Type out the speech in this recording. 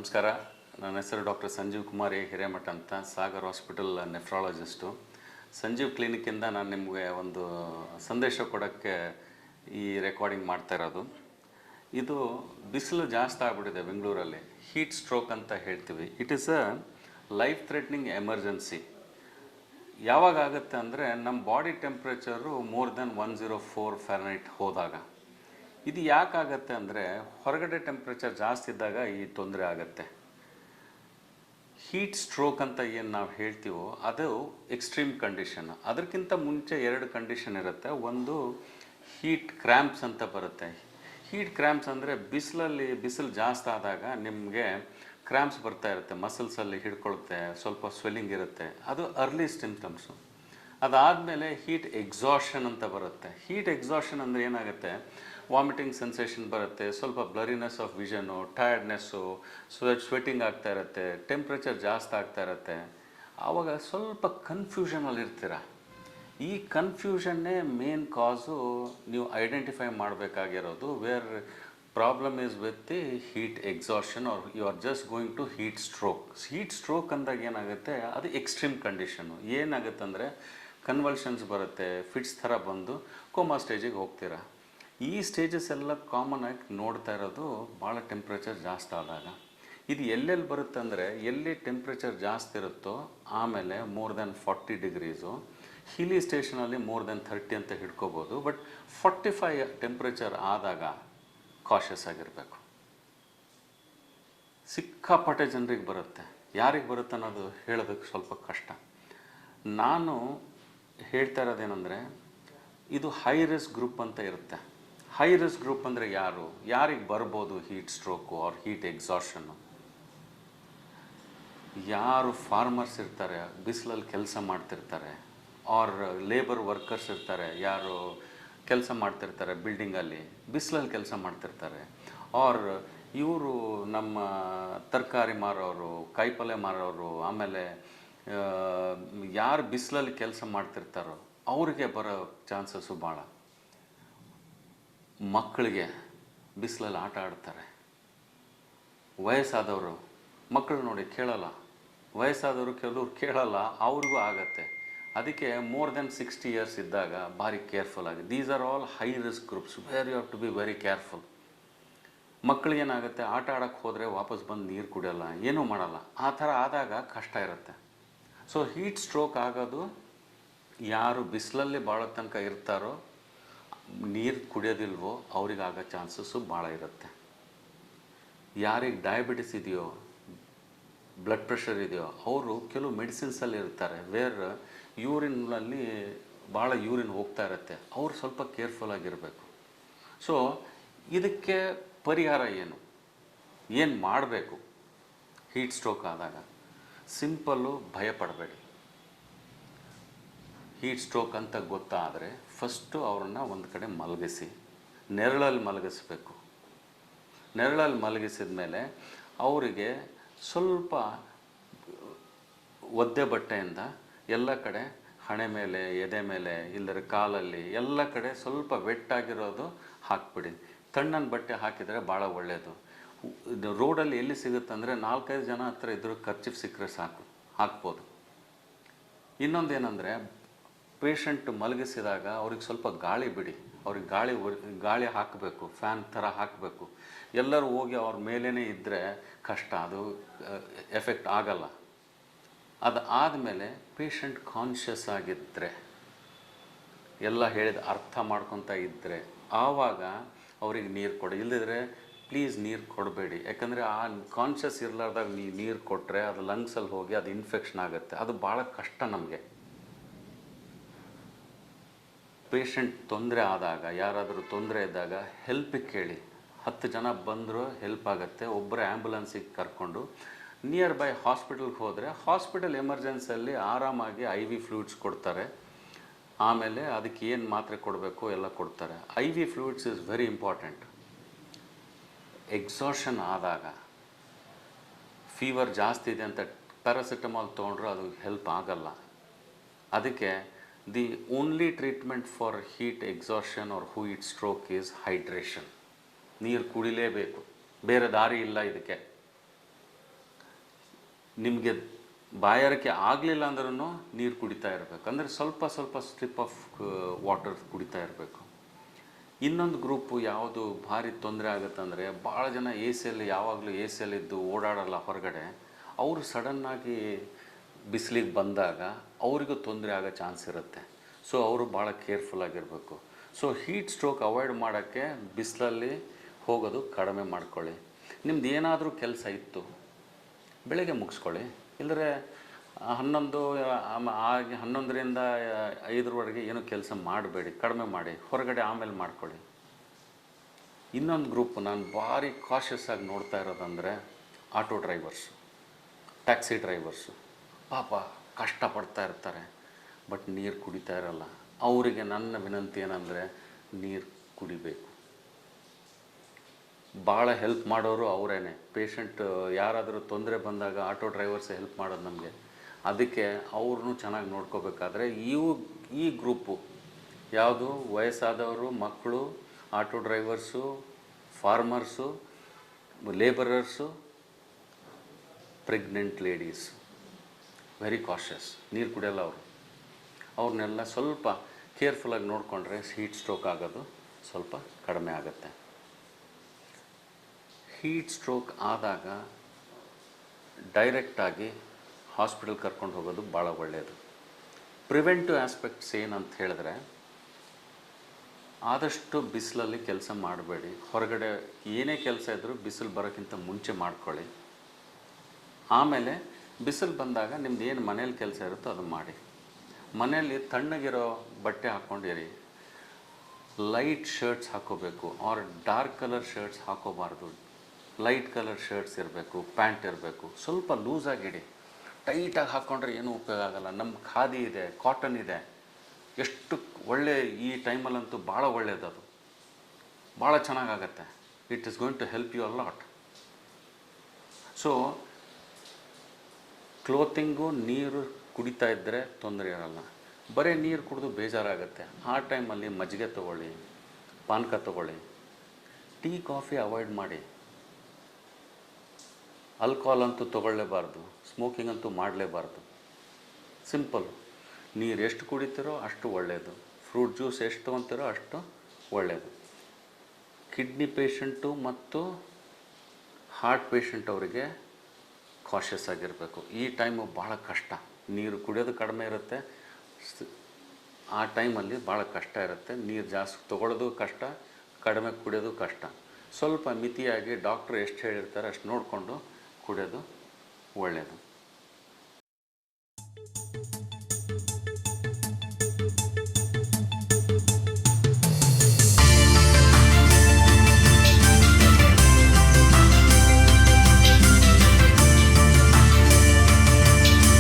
ನಮಸ್ಕಾರ. ನನ್ನ ಹೆಸರು ಡಾಕ್ಟರ್ ಸಂಜೀವ್ ಕುಮಾರ್ ಎ ಹಿರೇಮಠ ಅಂತ, ಸಾಗರ್ ಹಾಸ್ಪಿಟಲ್ ನೆಫ್ರಾಲಜಿಸ್ಟು. ಸಂಜೀವ್ ಕ್ಲಿನಿಕ್ಕಿಂದ ನಾನು ನಿಮಗೆ ಒಂದು ಸಂದೇಶ ಕೊಡೋಕ್ಕೆ ಈ ರೆಕಾರ್ಡಿಂಗ್ ಮಾಡ್ತಾ ಇರೋದು. ಇದು ಬಿಸಿಲು ಜಾಸ್ತಿ ಆಗ್ಬಿಟ್ಟಿದೆ ಬೆಂಗಳೂರಲ್ಲಿ, ಹೀಟ್ ಸ್ಟ್ರೋಕ್ ಅಂತ ಹೇಳ್ತೀವಿ. It is a life threatening emergency. ಯಾವಾಗ ಆಗುತ್ತೆ ಅಂದರೆ ನಮ್ಮ body temperature more than 104 Fahrenheit ಹೋದಾಗ. ಇದು ಯಾಕಾಗತ್ತೆ ಅಂದರೆ ಹೊರಗಡೆ ಟೆಂಪ್ರೇಚರ್ ಜಾಸ್ತಿ ಇದ್ದಾಗ ಈ ತೊಂದರೆ ಆಗುತ್ತೆ. ಹೀಟ್ ಸ್ಟ್ರೋಕ್ ಅಂತ ಏನು ನಾವು ಹೇಳ್ತೀವೋ ಅದು ಎಕ್ಸ್ಟ್ರೀಮ್ ಕಂಡೀಷನ್. ಅದಕ್ಕಿಂತ ಮುಂಚೆ 2 ಕಂಡೀಷನ್ ಇರುತ್ತೆ. ಒಂದು ಹೀಟ್ ಕ್ರ್ಯಾಂಪ್ಸ್ ಅಂತ ಬರುತ್ತೆ. ಹೀಟ್ ಕ್ರ್ಯಾಂಪ್ಸ್ ಅಂದರೆ ಬಿಸಿಲು ಜಾಸ್ತಿ ಆದಾಗ ನಿಮಗೆ ಕ್ರ್ಯಾಂಪ್ಸ್ ಬರ್ತಾ ಇರುತ್ತೆ, ಮಸಲ್ಸಲ್ಲಿ ಹಿಡ್ಕೊಳುತ್ತೆ, ಸ್ವಲ್ಪ ಸ್ವೆಲ್ಲಿಂಗ್ ಇರುತ್ತೆ. ಅದು ಅರ್ಲಿ ಸಿಂಪ್ಟಮ್ಸು. ಅದಾದಮೇಲೆ ಹೀಟ್ ಎಕ್ಸಾಷನ್ ಅಂತ ಬರುತ್ತೆ. ಹೀಟ್ ಎಕ್ಸಾಷನ್ ಅಂದರೆ ಏನಾಗುತ್ತೆ, ವಾಮಿಟಿಂಗ್ ಸೆನ್ಸೇಷನ್ ಬರುತ್ತೆ, ಸ್ವಲ್ಪ ಬ್ಲರಿನೆಸ್ ಆಫ್ ವಿಷನು, ಟಯರ್ಡ್ನೆಸ್ಸು, ಸ್ವೆಟ್ಟಿಂಗ್ ಆಗ್ತಾ ಇರುತ್ತೆ, ಟೆಂಪ್ರೇಚರ್ ಜಾಸ್ತಿ ಆಗ್ತಾ ಇರುತ್ತೆ. ಆವಾಗ ಸ್ವಲ್ಪ ಕನ್ಫ್ಯೂಷನಲ್ಲಿ ಇರ್ತೀರ. ಈ ಕನ್ಫ್ಯೂಷನ್ನೇ ಮೇನ್ ಕಾಸು ನೀವು ಐಡೆಂಟಿಫೈ ಮಾಡಬೇಕಾಗಿರೋದು. Where problem is with the heat exhaustion or you are just going to heat stroke. Heat stroke ಅಂದಾಗ ಏನಾಗುತ್ತೆ, ಅದು ಎಕ್ಸ್ಟ್ರೀಮ್ ಕಂಡೀಷನ್ನು. ಏನಾಗುತ್ತೆ ಅಂದರೆ ಕನ್ವಲ್ಷನ್ಸ್ ಬರುತ್ತೆ, ಫಿಟ್ಸ್ ಥರ ಬಂದು ಕೋಮಾ ಸ್ಟೇಜಿಗೆ ಹೋಗ್ತೀರ. ಈ ಸ್ಟೇಜಸ್ ಎಲ್ಲ ಕಾಮನ್ ಆಗಿ ನೋಡ್ತಾ ಇರೋದು ಭಾಳ ಟೆಂಪ್ರೇಚರ್ ಜಾಸ್ತಿ ಆದಾಗ. ಇದು ಎಲ್ಲೆಲ್ಲಿ ಬರುತ್ತೆ ಅಂದರೆ, ಎಲ್ಲಿ ಟೆಂಪ್ರೇಚರ್ ಜಾಸ್ತಿ ಇರುತ್ತೋ ಆಮೇಲೆ ಮೋರ್ ದೆನ್ 40 ಡಿಗ್ರೀಸು, ಹಿಲಿ ಸ್ಟೇಷನಲ್ಲಿ ಮೋರ್ ದೆನ್ 30 ಅಂತ ಹಿಡ್ಕೋಬೋದು. ಬಟ್ 45 ಟೆಂಪ್ರೇಚರ್ ಆದಾಗ ಕಾಷಿಯಸ್ ಆಗಿರಬೇಕು. ಸಿಕ್ಕಾಪಟ್ಟೆ ಜನರಿಗೆ ಬರುತ್ತೆ. ಯಾರಿಗೆ ಬರುತ್ತೆ ಅನ್ನೋದು ಹೇಳೋದಕ್ಕೆ ಸ್ವಲ್ಪ ಕಷ್ಟ. ನಾನು ಹೇಳ್ತಾ ಇರೋದೇನೆಂದರೆ, ಇದು ಹೈ ರಿಸ್ಕ್ ಗ್ರೂಪ್ ಅಂತ ಇರುತ್ತೆ. ಹೈ ರಿಸ್ಕ್ ಗ್ರೂಪ್ ಅಂದರೆ ಯಾರಿಗೆ ಬರ್ಬೋದು ಹೀಟ್ ಸ್ಟ್ರೋಕು ಆರ್ ಹೀಟ್ ಎಕ್ಸಾಷನ್ನು? ಯಾರು ಫಾರ್ಮರ್ಸ್ ಇರ್ತಾರೆ, ಬಿಸಿಲಲ್ಲಿ ಕೆಲಸ ಮಾಡ್ತಿರ್ತಾರೆ, ಆರ್ ಲೇಬರ್ ವರ್ಕರ್ಸ್ ಇರ್ತಾರೆ, ಯಾರು ಕೆಲಸ ಮಾಡ್ತಿರ್ತಾರೆ ಬಿಲ್ಡಿಂಗಲ್ಲಿ, ಬಿಸಿಲಲ್ಲಿ ಕೆಲಸ ಮಾಡ್ತಿರ್ತಾರೆ, ಆರ್ ಇವರು ನಮ್ಮ ತರಕಾರಿ ಮಾರೋರು, ಕಾಯಿಪಲ್ಯ ಮಾರೋರು, ಆಮೇಲೆ ಯಾರು ಬಿಸಿಲಲ್ಲಿ ಕೆಲಸ ಮಾಡ್ತಿರ್ತಾರೋ ಅವರಿಗೆ ಬರೋ ಚಾನ್ಸಸ್ಸು ಭಾಳ. ಮಕ್ಕಳಿಗೆ ಬಿಸಿಲಲ್ಲಿ ಆಟ ಆಡ್ತಾರೆ. ವಯಸ್ಸಾದವರು ಮಕ್ಕಳು ನೋಡಿ ಕೇಳಲ್ಲ, ವಯಸ್ಸಾದವರು ಕೆಲವ್ರು ಕೇಳಲ್ಲ, ಅವ್ರಿಗೂ ಆಗತ್ತೆ. ಅದಕ್ಕೆ ಮೋರ್ ದೆನ್ 60 ಇಯರ್ಸ್ ಇದ್ದಾಗ ಭಾರಿ ಕೇರ್ಫುಲ್ ಆಗಿ. These are all high risk groups where you have to be very careful. ಮಕ್ಕಳಿಗೇನಾಗುತ್ತೆ, ಆಟ ಆಡೋಕ್ಕೆ ಹೋದರೆ ವಾಪಸ್ ಬಂದು ನೀರು ಕುಡಿಯೋಲ್ಲ, ಏನೂ ಮಾಡಲ್ಲ. ಆ ಥರ ಆದಾಗ ಕಷ್ಟ ಇರುತ್ತೆ. ಸೊ ಹೀಟ್ ಸ್ಟ್ರೋಕ್ ಆಗೋದು ಯಾರು ಬಿಸಿಲಲ್ಲಿ ಭಾಳ ತನಕ ಇರ್ತಾರೋ, ನೀರು ಕುಡಿಯೋದಿಲ್ವೋ ಅವ್ರಿಗೆ ಆಗೋ ಚಾನ್ಸಸ್ಸು ಭಾಳ ಇರುತ್ತೆ. ಯಾರಿಗೆ ಡಯಾಬಿಟಿಸ್ ಇದೆಯೋ, ಬ್ಲಡ್ ಪ್ರೆಷರ್ ಇದೆಯೋ, ಅವರು ಕೆಲವು ಮೆಡಿಸಿನ್ಸಲ್ಲಿ ಇರ್ತಾರೆ ವೇರ್ ಯೂರಿನ್ನಲ್ಲಿ ಭಾಳ ಯೂರಿನ್ ಹೋಗ್ತಾ ಇರುತ್ತೆ. ಅವ್ರು ಸ್ವಲ್ಪ ಕೇರ್ಫುಲ್ ಆಗಿರಬೇಕು. ಸೊ ಇದಕ್ಕೆ ಪರಿಹಾರ ಏನು ಮಾಡಬೇಕು ಹೀಟ್ ಸ್ಟ್ರೋಕ್ ಆದಾಗ? ಸಿಂಪಲ್ಲು, ಭಯ ಪಡಬೇಡಿ. ಹೀಟ್ ಸ್ಟ್ರೋಕ್ ಅಂತ ಗೊತ್ತಾದರೆ ಫಸ್ಟು ಅವ್ರನ್ನ ಒಂದು ಕಡೆ ಮಲಗಿಸಿ, ನೆರಳಲ್ಲಿ ಮಲಗಿಸ್ಬೇಕು. ನೆರಳಲ್ಲಿ ಮಲಗಿಸಿದ ಮೇಲೆ ಅವರಿಗೆ ಸ್ವಲ್ಪ ಒದ್ದೆ ಬಟ್ಟೆಯಿಂದ ಎಲ್ಲ ಕಡೆ, ಹಣೆ ಮೇಲೆ, ಎದೆ ಮೇಲೆ, ಇಲ್ಲದ್ರೆ ಕಾಲಲ್ಲಿ ಎಲ್ಲ ಕಡೆ ಸ್ವಲ್ಪ ವೆಟ್ಟಾಗಿರೋದು ಹಾಕ್ಬಿಡಿ. ತಣ್ಣನ ಬಟ್ಟೆ ಹಾಕಿದರೆ ಭಾಳ ಒಳ್ಳೆಯದು. ರೋಡಲ್ಲಿ ಎಲ್ಲಿ ಸಿಗುತ್ತಂದರೆ 4-5 ಜನ ಹತ್ರ ಇದ್ದರೂ ಖರ್ಚಿಫ್ ಸಿಕ್ಕರೆ ಸಾಕು, ಹಾಕ್ಬೋದು. ಇನ್ನೊಂದೇನೆಂದರೆ, ಪೇಷಂಟ್ ಮಲಗಿಸಿದಾಗ ಅವ್ರಿಗೆ ಸ್ವಲ್ಪ ಗಾಳಿ ಬಿಡಿ. ಅವ್ರಿಗೆ ಗಾಳಿ ಹಾಕಬೇಕು, ಫ್ಯಾನ್ ಥರ ಹಾಕಬೇಕು. ಎಲ್ಲರೂ ಹೋಗಿ ಅವ್ರ ಮೇಲೇ ಇದ್ದರೆ ಕಷ್ಟ, ಅದು ಎಫೆಕ್ಟ್ ಆಗಲ್ಲ. ಅದು ಆದಮೇಲೆ ಪೇಷಂಟ್ ಕಾನ್ಷಿಯಸ್ ಆಗಿದ್ದರೆ, ಎಲ್ಲ ಹೇಳಿದ ಅರ್ಥ ಮಾಡ್ಕೊತ ಇದ್ದರೆ ಆವಾಗ ಅವ್ರಿಗೆ ನೀರು ಕೊಡಿ. ಇಲ್ಲದಿದ್ದರೆ ಪ್ಲೀಸ್ ನೀರು ಕೊಡಬೇಡಿ. ಯಾಕಂದರೆ ಆ ಕಾನ್ಷಿಯಸ್ ಇರಲಾರ್ದಾಗ ನೀರು ಕೊಟ್ಟರೆ ಅದು ಲಂಗ್ಸಲ್ಲಿ ಹೋಗಿ ಅದು ಇನ್ಫೆಕ್ಷನ್ ಆಗುತ್ತೆ. ಅದು ಭಾಳ ಕಷ್ಟ ನಮಗೆ. ಪೇಷಂಟ್ ತೊಂದರೆ ಆದಾಗ, ಯಾರಾದರೂ ತೊಂದರೆ ಇದ್ದಾಗ ಹೆಲ್ಪಿಗೆ ಕೇಳಿ. 10 ಜನ ಬಂದರೂ ಹೆಲ್ಪ್ ಆಗುತ್ತೆ. ಒಬ್ಬರೇ ಆ್ಯಂಬುಲೆನ್ಸಿಗೆ ಕರ್ಕೊಂಡು ನಿಯರ್ ಬೈ ಹಾಸ್ಪಿಟಲ್ಗೆ ಹೋದರೆ, ಹಾಸ್ಪಿಟಲ್ ಎಮರ್ಜೆನ್ಸಿಯಲ್ಲಿ ಆರಾಮಾಗಿ IV ಫ್ಲೂಯಿಡ್ಸ್ ಕೊಡ್ತಾರೆ. ಆಮೇಲೆ ಅದಕ್ಕೆ ಏನು ಮಾತ್ರೆ ಕೊಡಬೇಕು ಎಲ್ಲ ಕೊಡ್ತಾರೆ. IV fluids is very important. Exhaustion ಆದಾಗ, ಫೀವರ್ ಜಾಸ್ತಿ ಇದೆ ಅಂತ ಪ್ಯಾರಾಸಿಟಮಾಲ್ ತೊಗೊಂಡ್ರೆ ಅದು ಹೆಲ್ಪ್ ಆಗಲ್ಲ. ಅದಕ್ಕೆ the only treatment for heat exhaustion or heat stroke is hydration. ನೀರು ಕುಡಿಲೇಬೇಕು, ಬೇರೆ ದಾರಿ ಇಲ್ಲ ಇದಕ್ಕೆ. ನಿಮಗೆ ಬಾಯಾರಿಕೆ ಆಗಲಿಲ್ಲ ಅಂದ್ರೂ ನೀರು ಕುಡಿತಾ ಇರಬೇಕು, ಅಂದರೆ ಸ್ವಲ್ಪ ಸ್ವಲ್ಪ ಸ್ಟ್ರಿಪ್ ಆಫ್ ವಾಟರ್ ಕುಡಿತಾ ಇರಬೇಕು. ಇನ್ನೊಂದು ಗ್ರೂಪು ಯಾವುದು ಭಾರಿ ತೊಂದರೆ ಆಗುತ್ತಂದರೆ, ಭಾಳ ಜನ ಎ ಸಿಯಲ್ಲಿ ಯಾವಾಗಲೂ ಎ ಸಿಯಲ್ಲಿದ್ದು ಓಡಾಡಲ್ಲ ಹೊರಗಡೆ, ಅವರು ಸಡನ್ನಾಗಿ ಬಿಸಿಲಿಗೆ ಬಂದಾಗ ಅವರಿಗೂ ತೊಂದರೆ ಆಗೋ ಚಾನ್ಸ್ ಇರುತ್ತೆ. ಸೊ ಅವರು ಭಾಳ ಕೇರ್ಫುಲ್ಲಾಗಿರಬೇಕು. ಸೊ ಹೀಟ್ ಸ್ಟ್ರೋಕ್ ಅವಾಯ್ಡ್ ಮಾಡೋಕ್ಕೆ ಬಿಸಿಲಲ್ಲಿ ಹೋಗೋದು ಕಡಿಮೆ ಮಾಡ್ಕೊಳ್ಳಿ. ನಿಮ್ದು ಏನಾದರೂ ಕೆಲಸ ಇತ್ತು ಬೆಳಗ್ಗೆ ಮುಗಿಸ್ಕೊಳ್ಳಿ, ಇಲ್ಲದ್ರೆ 11 ಆಗಿ 11ರಿಂದ 5ರವರೆಗೆ ಏನೂ ಕೆಲಸ ಮಾಡಬೇಡಿ, ಕಡಿಮೆ ಮಾಡಿ, ಹೊರಗಡೆ ಆಮೇಲೆ ಮಾಡ್ಕೊಳ್ಳಿ. ಇನ್ನೊಂದು ಗ್ರೂಪ್ ನಾನು ಭಾರಿ ಕಾಷಿಯಸ್ ಆಗಿ ನೋಡ್ತಾ ಇರೋದಂದರೆ ಆಟೋ ಡ್ರೈವರ್ಸು, ಟ್ಯಾಕ್ಸಿ ಡ್ರೈವರ್ಸು. ಪಾಪ ಕಷ್ಟಪಡ್ತಾ ಇರ್ತಾರೆ, ಬಟ್ ನೀರು ಕುಡಿತಾ ಇರಲ್ಲ. ಅವರಿಗೆ ನನ್ನ ವಿನಂತಿ ಏನಂದರೆ ನೀರು ಕುಡಿಬೇಕು. ಭಾಳ ಹೆಲ್ಪ್ ಮಾಡೋರು ಅವರೇನೆ. ಪೇಷಂಟ್ ಯಾರಾದರೂ ತೊಂದರೆ ಬಂದಾಗ ಆಟೋ ಡ್ರೈವರ್ಸೇ ಹೆಲ್ಪ್ ಮಾಡೋದು ನಮಗೆ. ಅದಕ್ಕೆ ಅವ್ರನ್ನೂ ಚೆನ್ನಾಗಿ ನೋಡ್ಕೋಬೇಕಾದ್ರೆ ಈ ಗ್ರೂಪು ಯಾವುದು, ವಯಸ್ಸಾದವರು, ಮಕ್ಕಳು, auto drivers, farmers, labourers, pregnant ladies, very cautious, ನೀರು ಕುಡಿಯಲ್ಲ ಅವರು. ಅವ್ರನ್ನೆಲ್ಲ ಸ್ವಲ್ಪ ಕೇರ್ಫುಲ್ಲಾಗಿ ನೋಡಿಕೊಂಡ್ರೆ ಹೀಟ್ ಸ್ಟ್ರೋಕ್ ಆಗೋದು ಸ್ವಲ್ಪ ಕಡಿಮೆ ಆಗುತ್ತೆ. ಹೀಟ್ ಸ್ಟ್ರೋಕ್ ಆದಾಗ ಡೈರೆಕ್ಟಾಗಿ ಹಾಸ್ಪಿಟಲ್ ಕರ್ಕೊಂಡು ಹೋಗೋದು ಭಾಳ ಒಳ್ಳೆಯದು. ಪ್ರಿವೆಂಟಿವ್ ಆಸ್ಪೆಕ್ಟ್ಸ್ ಏನಂತ ಹೇಳಿದ್ರೆ, ಆದಷ್ಟು ಬಿಸಿಲಲ್ಲಿ ಕೆಲಸ ಮಾಡಬೇಡಿ. ಹೊರಗಡೆ ಏನೇ ಕೆಲಸ ಇದ್ದರೂ ಬಿಸಿಲು ಬರೋಕ್ಕಿಂತ ಮುಂಚೆ ಮಾಡ್ಕೊಳ್ಳಿ. ಆಮೇಲೆ ಬಿಸಿಲು ಬಂದಾಗ ನಿಮ್ದು ಏನು ಮನೇಲಿ ಕೆಲಸ ಇರುತ್ತೋ ಅದು ಮಾಡಿ. ಮನೆಯಲ್ಲಿ ತಣ್ಣಗಿರೋ ಬಟ್ಟೆ ಹಾಕ್ಕೊಂಡಿರಿ. ಲೈಟ್ ಶರ್ಟ್ಸ್ ಹಾಕೋಬೇಕು, ಆರ್ ಡಾರ್ಕ್ ಕಲರ್ ಶರ್ಟ್ಸ್ ಹಾಕೋಬಾರ್ದು. ಲೈಟ್ ಕಲರ್ ಶರ್ಟ್ಸ್ ಇರಬೇಕು, ಪ್ಯಾಂಟ್ ಇರಬೇಕು. ಸ್ವಲ್ಪ ಲೂಸಾಗಿಡಿ. ಟೈಟಾಗಿ ಹಾಕ್ಕೊಂಡ್ರೆ ಏನೂ ಉಪಯೋಗ ಆಗೋಲ್ಲ. ನಮ್ಮ ಖಾದಿ ಇದೆ, ಕಾಟನ್ ಇದೆ, ಎಷ್ಟು ಒಳ್ಳೆ, ಈ ಟೈಮಲ್ಲಂತೂ ಭಾಳ ಒಳ್ಳೆಯದು, ಅದು ಭಾಳ ಚೆನ್ನಾಗಾಗತ್ತೆ. It is going to help you a lot. So clothing, ನೀರು ಕುಡಿತಾ ಇದ್ದರೆ ತೊಂದರೆ ಇರಲ್ಲ. ಬರೀ ನೀರು ಕುಡಿದು ಬೇಜಾರಾಗುತ್ತೆ. ಆ ಟೈಮಲ್ಲಿ ಮಜ್ಜಿಗೆ ತೊಗೊಳ್ಳಿ, ಪಾನಕ ತೊಗೊಳ್ಳಿ. ಟೀ ಕಾಫಿ ಅವಾಯ್ಡ್ ಮಾಡಿ. ಆಲ್ಕೋಹಾಲ್ ಅಂತೂ ತೊಗೊಳ್ಳೇಬಾರ್ದು, ಸ್ಮೋಕಿಂಗ್ ಅಂತೂ ಮಾಡಲೇಬಾರ್ದು. ಸಿಂಪಲ್. ನೀರು ಎಷ್ಟು ಕುಡಿತೀರೋ ಅಷ್ಟು ಒಳ್ಳೆಯದು. ಫ್ರೂಟ್ ಜ್ಯೂಸ್ ಎಷ್ಟು ತೊಗೊತೀರೋ ಅಷ್ಟು ಒಳ್ಳೆಯದು. ಕಿಡ್ನಿ ಪೇಷಂಟು ಮತ್ತು ಹಾರ್ಟ್ ಪೇಷಂಟ್ ಅವರಿಗೆ ಕಾಷಿಯಸ್ ಆಗಿರಬೇಕು. ಈ ಟೈಮು ಭಾಳ ಕಷ್ಟ. ನೀರು ಕುಡಿಯೋದು ಕಡಿಮೆ ಇರುತ್ತೆ, ಆ ಟೈಮಲ್ಲಿ ಭಾಳ ಕಷ್ಟ ಇರುತ್ತೆ. ನೀರು ಜಾಸ್ತಿ ತೊಗೊಳ್ಳೋದು ಕಷ್ಟ, ಕಡಿಮೆ ಕುಡಿಯೋದು ಕಷ್ಟ. ಸ್ವಲ್ಪ ಮಿತಿಯಾಗಿ ಡಾಕ್ಟ್ರು ಎಷ್ಟು ಹೇಳಿರ್ತಾರೆ ಅಷ್ಟು ನೋಡಿಕೊಂಡು ಕುಡಿಯೋದು ಒಳ್ಳೆಯದು.